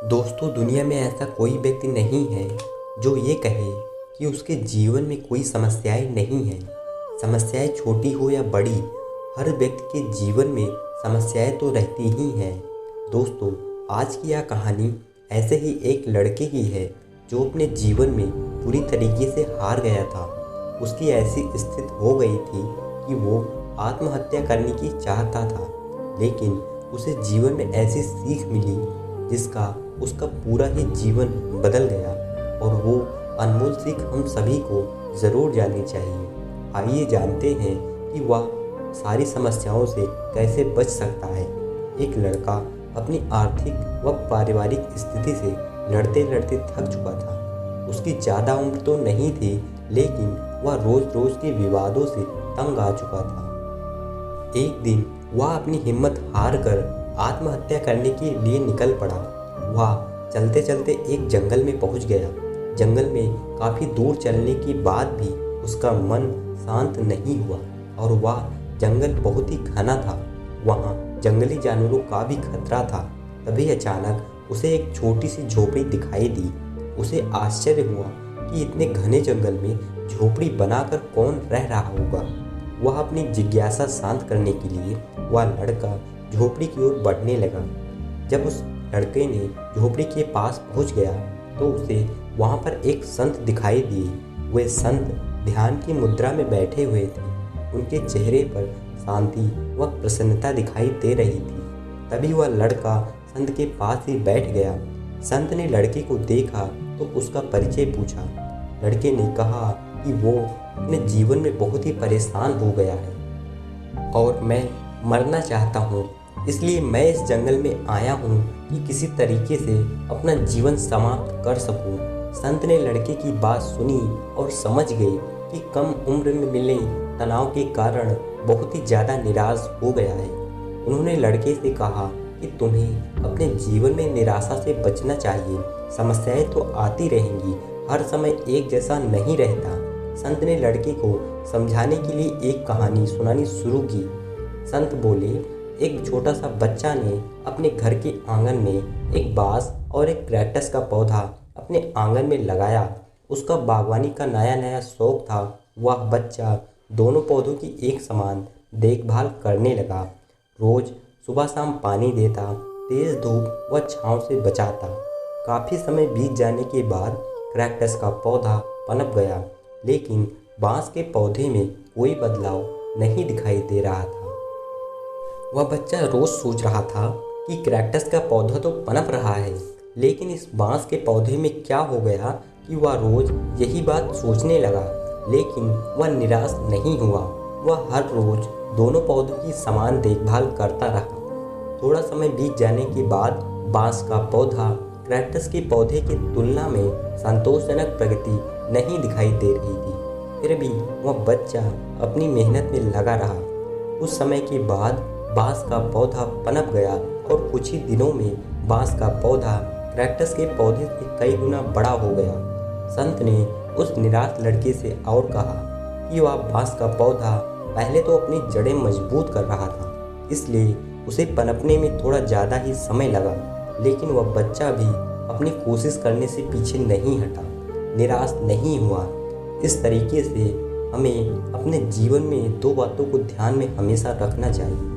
दोस्तों, दुनिया में ऐसा कोई व्यक्ति नहीं है जो ये कहे कि उसके जीवन में कोई समस्याएं नहीं हैं। समस्याएं छोटी हो या बड़ी, हर व्यक्ति के जीवन में समस्याएं तो रहती ही हैं। दोस्तों, आज की यह कहानी ऐसे ही एक लड़के की है जो अपने जीवन में पूरी तरीके से हार गया था। उसकी ऐसी स्थिति हो गई थी कि वो आत्महत्या करने की चाहता था, लेकिन उसे जीवन में ऐसी सीख मिली जिसका उसका पूरा ही जीवन बदल गया, और वो अनमोल सीख हम सभी को ज़रूर जाननी चाहिए। आइए जानते हैं कि वह सारी समस्याओं से कैसे बच सकता है। एक लड़का अपनी आर्थिक व पारिवारिक स्थिति से लड़ते लड़ते थक चुका था। उसकी ज़्यादा उम्र तो नहीं थी, लेकिन वह रोज़ रोज़ के विवादों से तंग आ चुका था। एक दिन वह अपनी हिम्मत हार कर आत्महत्या करने के लिए निकल पड़ा। वह चलते चलते एक जंगल में पहुंच गया। जंगल में काफ़ी दूर चलने के बाद भी उसका मन शांत नहीं हुआ, और वह जंगल बहुत ही घना था। वहाँ जंगली जानवरों का भी खतरा था। तभी अचानक उसे एक छोटी सी झोपड़ी दिखाई दी। उसे आश्चर्य हुआ कि इतने घने जंगल में झोपड़ी बनाकर कौन रह रहा होगा। वह अपनी जिज्ञासा शांत करने के लिए वह लड़का झोपड़ी की ओर बढ़ने लगा। जब उस लड़के ने झोपड़ी के पास पहुंच गया तो उसे वहां पर एक संत दिखाई दिए। वे संत ध्यान की मुद्रा में बैठे हुए थे। उनके चेहरे पर शांति व प्रसन्नता दिखाई दे रही थी। तभी वह लड़का संत के पास ही बैठ गया। संत ने लड़के को देखा तो उसका परिचय पूछा। लड़के ने कहा कि वो अपने जीवन में बहुत ही परेशान हो गया है और मैं मरना चाहता हूँ, इसलिए मैं इस जंगल में आया हूँ कि किसी तरीके से अपना जीवन समाप्त कर सकूँ। संत ने लड़के की बात सुनी और समझ गए कि कम उम्र में मिले तनाव के कारण बहुत ही ज़्यादा निराश हो गया है। उन्होंने लड़के से कहा कि तुम्हें अपने जीवन में निराशा से बचना चाहिए। समस्याएं तो आती रहेंगी, हर समय एक जैसा नहीं रहता। संत ने लड़के को समझाने के लिए एक कहानी सुनानी शुरू की। संत बोले, एक छोटा सा बच्चा ने अपने घर के आंगन में एक बांस और एक कैक्टस का पौधा अपने आंगन में लगाया। उसका बागवानी का नया नया शौक था। वह बच्चा दोनों पौधों की एक समान देखभाल करने लगा। रोज सुबह शाम पानी देता, तेज धूप व छांव से बचाता। काफ़ी समय बीत जाने के बाद कैक्टस का पौधा पनप गया, लेकिन बांस के पौधे में कोई बदलाव नहीं दिखाई दे रहा था। वह बच्चा रोज़ सोच रहा था कि कैक्टस का पौधा तो पनप रहा है, लेकिन इस बांस के पौधे में क्या हो गया कि वह रोज़ यही बात सोचने लगा। लेकिन वह निराश नहीं हुआ। वह हर रोज़ दोनों पौधों की समान देखभाल करता रहा। थोड़ा समय बीत जाने के बाद बांस का पौधा कैक्टस के पौधे की तुलना में संतोषजनक प्रगति नहीं दिखाई दे रही थी। फिर भी वह बच्चा अपनी मेहनत में लगा रहा। कुछ समय के बाद बांस का पौधा पनप गया और कुछ ही दिनों में बांस का पौधा कैक्टस के पौधे से कई गुना बड़ा हो गया। संत ने उस निराश लड़के से और कहा कि वह बांस का पौधा पहले तो अपनी जड़ें मजबूत कर रहा था, इसलिए उसे पनपने में थोड़ा ज़्यादा ही समय लगा, लेकिन वह बच्चा भी अपनी कोशिश करने से पीछे नहीं हटा, निराश नहीं हुआ। इस तरीके से हमें अपने जीवन में दो बातों को ध्यान में हमेशा रखना चाहिए।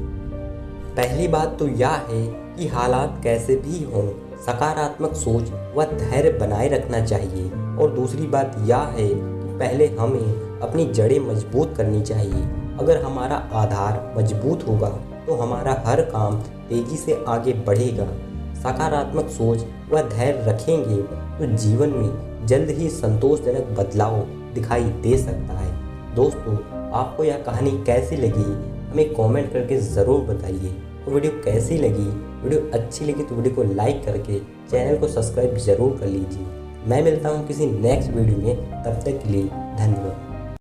पहली बात तो यह है कि हालात कैसे भी हों, सकारात्मक सोच व धैर्य बनाए रखना चाहिए। और दूसरी बात यह है कि पहले हमें अपनी जड़ें मजबूत करनी चाहिए। अगर हमारा आधार मजबूत होगा तो हमारा हर काम तेज़ी से आगे बढ़ेगा। सकारात्मक सोच व धैर्य रखेंगे तो जीवन में जल्द ही संतोषजनक बदलाव दिखाई दे सकता है। दोस्तों, आपको यह कहानी कैसी लगी हमें कमेंट करके ज़रूर बताइए। और वीडियो कैसी लगी, वीडियो अच्छी लगी तो वीडियो को लाइक करके चैनल को सब्सक्राइब ज़रूर कर लीजिए। मैं मिलता हूँ किसी नेक्स्ट वीडियो में, तब तक के लिए धन्यवाद।